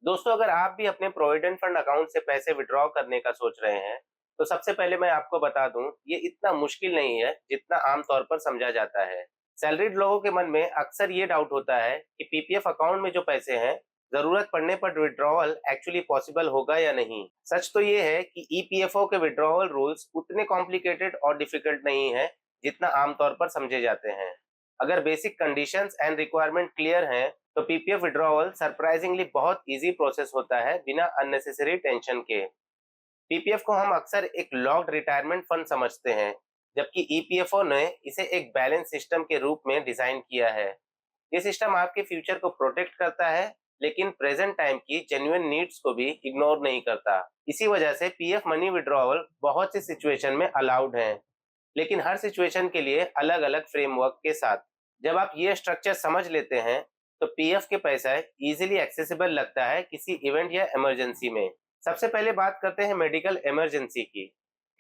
दोस्तों, अगर आप भी अपने प्रोविडेंट फंड अकाउंट से पैसे विड्रॉ करने का सोच रहे हैं, तो सबसे पहले मैं आपको बता दूं, ये इतना मुश्किल नहीं है जितना आमतौर पर समझा जाता है। सैलरीड लोगों के मन में अक्सर ये डाउट होता है कि पीपीएफ अकाउंट में जो पैसे हैं, जरूरत पड़ने पर विड्रॉवल एक्चुअली पॉसिबल होगा या नहीं। सच तो ये है कि ईपीएफओ के विड्रॉवल रूल्स उतने कॉम्प्लिकेटेड और डिफिकल्ट नहीं है जितना आमतौर पर समझे जाते हैं। अगर basic conditions and requirement clear हैं, तो पीपीएफ विड्रॉवल सरप्राइजिंगली बहुत इजी प्रोसेस होता है बिना अननेसेसरी टेंशन के। पीपीएफ को हम अक्सर एक लॉक्ड रिटायरमेंट फंड समझते हैं, जबकि ईपीएफओ ने इसे एक बैलेंस सिस्टम के रूप में डिजाइन किया है। ये सिस्टम आपके फ्यूचर को प्रोटेक्ट करता है, लेकिन प्रेजेंट टाइम की जेन्युइन नीड्स को भी इग्नोर नहीं करता। इसी वजह से पीएफ मनी विड्रॉवल बहुत सी सिचुएशन में अलाउड है, लेकिन हर सिचुएशन के लिए अलग अलग फ्रेमवर्क के साथ। जब आप ये स्ट्रक्चर समझ लेते हैं, तो पीएफ के पैसा इजीली एक्सेसिबल लगता है किसी इवेंट या इमरजेंसी में। सबसे पहले बात करते हैं मेडिकल इमरजेंसी की,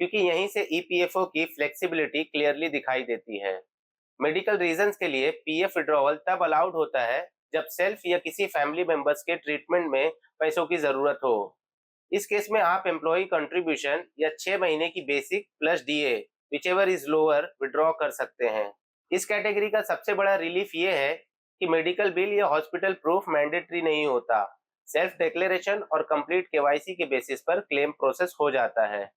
क्योंकि यहीं से ईपीएफओ की फ्लेक्सिबिलिटी क्लियरली दिखाई देती है। मेडिकल रीजंस के लिए पीएफ विड्रॉवल तब अलाउड होता है जब सेल्फ या किसी फैमिली मेंबर्स के ट्रीटमेंट में पैसों की जरूरत हो। इस केस में आप एम्प्लॉय कंट्रीब्यूशन या 6 महीने की basic plus DA whichever is lower withdraw कर सकते हैं। इस कैटेगरी का सबसे बड़ा रिलीफ ये है कि मेडिकल बिल या हॉस्पिटल प्रूफ मैंडेटरी नहीं होता। सेल्फ डिक्लेरेशन और कंप्लीट केवाईसी के बेसिस पर क्लेम प्रोसेस हो जाता है।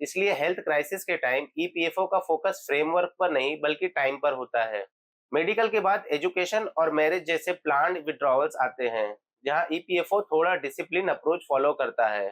इसलिए हेल्थ क्राइसिस के टाइम ईपीएफओ का फोकस फ्रेमवर्क पर नहीं बल्कि टाइम पर होता है। मेडिकल के बाद एजुकेशन और मैरिज जैसे प्लान्ड विड्रॉवल्स आते हैं, जहां ईपीएफओ थोड़ा डिसिप्लिन अप्रोच फॉलो करता है।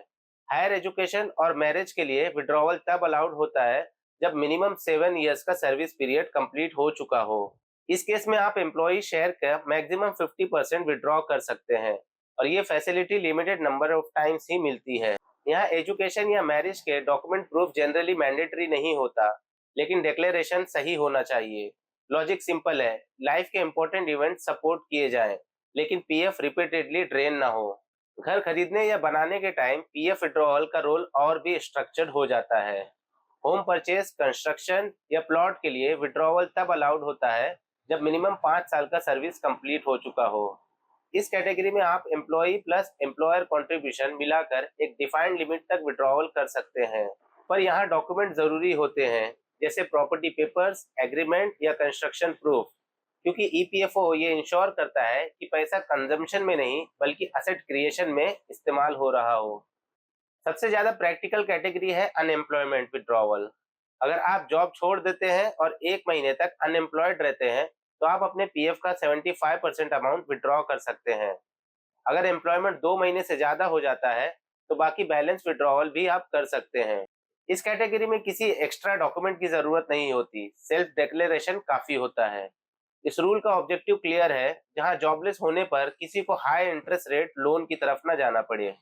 हायर एजुकेशन और मैरिज के लिए विड्रॉवल तब अलाउड होता है जब मिनिमम 7 इयर्स का सर्विस पीरियड कंप्लीट हो चुका हो। इस केस में आप एम्प्लॉय शेयर का मैक्सिमम 50% विड्रॉ कर सकते हैं, और ये facility limited number of times ही मिलती है। यहाँ एजुकेशन या मैरिज के डॉक्यूमेंट प्रूफ जनरली मैंडेटरी नहीं होता, लेकिन डिक्लेरेशन सही होना चाहिए। लॉजिक सिंपल है, लाइफ के इंपॉर्टेंट इवेंट सपोर्ट किए जाएं, लेकिन पीएफ रिपीटेडली ड्रेन ना हो। घर खरीदने या बनाने के टाइम पीएफ विड्रॉवल का रोल और भी स्ट्रक्चर्ड हो जाता है। होम परचेज, कंस्ट्रक्शन या प्लॉट के लिए विड्रॉवल तब अलाउड होता है जब मिनिमम 5 साल का सर्विस कंप्लीट हो चुका हो। इस कैटेगरी में आप एम्प्लॉय प्लस एम्प्लॉयर कंट्रीब्यूशन मिलाकर एक डिफाइंड लिमिट तक विड्रॉवल कर सकते हैं, पर यहाँ डॉक्यूमेंट जरूरी होते हैं, जैसे प्रॉपर्टी पेपर्स, एग्रीमेंट या कंस्ट्रक्शन प्रूफ, क्योंकि ईपीएफओ ये इंश्योर करता है कि पैसा कंजम्पशन में नहीं बल्कि असेट क्रिएशन में इस्तेमाल हो रहा हो। सबसे ज्यादा प्रैक्टिकल कैटेगरी है अनएम्प्लॉयमेंट विड्रॉवल। अगर आप जॉब छोड़ देते हैं और 1 महीने तक अनएम्प्लॉयड रहते हैं, तो आप अपने पीएफ का 75% अमाउंट विड्रॉ कर सकते हैं। अगर एम्प्लॉयमेंट 2 महीने से ज्यादा हो जाता है, तो बाकी बैलेंस विड्रॉवल भी आप कर सकते हैं। इस कैटेगरी में किसी एक्स्ट्रा डॉक्यूमेंट की जरूरत नहीं होती, सेल्फ डिक्लेरेशन काफी होता है। इस रूल का ऑब्जेक्टिव क्लियर है, जहां जॉबलेस होने पर किसी को हाई इंटरेस्ट रेट लोन की तरफ न जाना पड़े।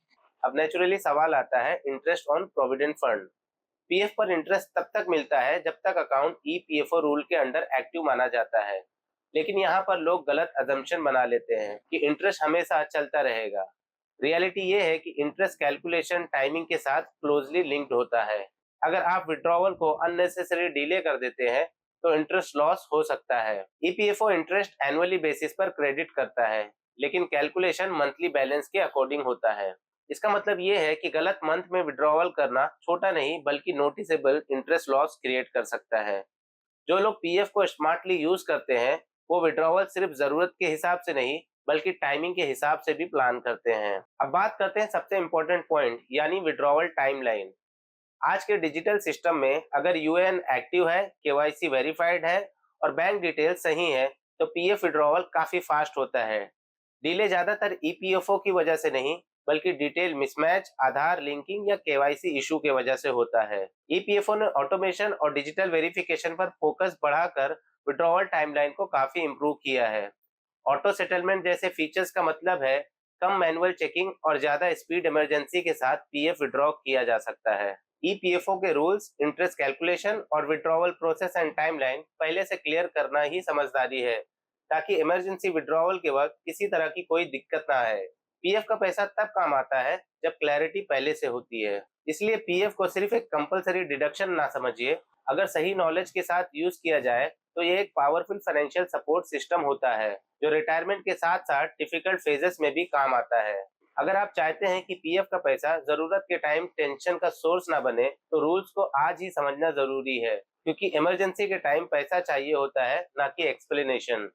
अब नेचुरली सवाल आता है interest on provident fund. PF पर इंटरेस्ट तब तक मिलता है जब तक अकाउंट ईपीएफओ रूल के अंडर एक्टिव माना जाता है, लेकिन यहाँ पर लोग गलत अजम्पशन बना लेते हैं कि इंटरेस्ट हमेशा चलता रहेगा। रियलिटी ये है कि इंटरेस्ट कैलकुलेशन टाइमिंग के साथ क्लोजली लिंक्ड होता है। अगर आप विड्रॉवल को अननेसेसरी डिले कर देते हैं, तो इंटरेस्ट लॉस हो सकता है। ईपीएफओ इंटरेस्ट एनुअली बेसिस पर क्रेडिट करता है, लेकिन कैलकुलेशन मंथली बैलेंस के अकॉर्डिंग होता है। इसका मतलब ये है कि गलत मंथ में विड्रॉवल करना छोटा नहीं बल्कि नोटिसेबल इंटरेस्ट लॉस क्रिएट कर सकता है। जो लोग पीएफ को स्मार्टली यूज करते हैं, वो विड्रॉवल सिर्फ जरूरत के हिसाब से नहीं बल्कि टाइमिंग के हिसाब से भी प्लान करते हैं। अब बात करते हैं सबसे इम्पोर्टेंट पॉइंट, यानी विड्रॉवल टाइमलाइन। आज के डिजिटल सिस्टम में अगर यूएएन एक्टिव है, केवाईसी वेरीफाइड है और बैंक डिटेल सही है, तो पीएफ विड्रॉवल काफी फास्ट होता है। डिले ज्यादातर ईपीएफओ की वजह से नहीं बल्कि डिटेल मिसमैच, आधार लिंकिंग या केवाईसी इशू के वजह से होता है। ईपीएफओ ने ऑटोमेशन और डिजिटल वेरिफिकेशन पर फोकस बढ़ाकर विड्रॉवल टाइमलाइन को काफी इम्प्रूव किया है। ऑटो सेटलमेंट जैसे फीचर्स का मतलब है कम मैनुअल चेकिंग और ज्यादा स्पीड इमरजेंसी के साथ पीएफ विड्रॉ किया जा सकता है। ईपीएफओ के रूल्स, इंटरेस्ट कैलकुलेशन और विड्रॉवल प्रोसेस एंड टाइमलाइन पहले से क्लियर करना ही समझदारी है, ताकि इमरजेंसी विड्रॉवल के वक्त किसी तरह की कोई दिक्कत ना आए। पीएफ का पैसा तब काम आता है जब क्लैरिटी पहले से होती है। इसलिए पीएफ को सिर्फ एक कंपलसरी डिडक्शन ना समझिए। अगर सही नॉलेज के साथ यूज किया जाए, तो ये एक पावरफुल फाइनेंशियल सपोर्ट सिस्टम होता है, जो रिटायरमेंट के साथ साथ डिफिकल्ट फेजेस में भी काम आता है। अगर आप चाहते हैं कि पीएफ का पैसा जरूरत के टाइम टेंशन का सोर्स ना बने, तो रूल्स को आज ही समझना जरूरी है, क्योंकि इमरजेंसी के टाइम पैसा चाहिए होता है, ना कि एक्सप्लेनेशन।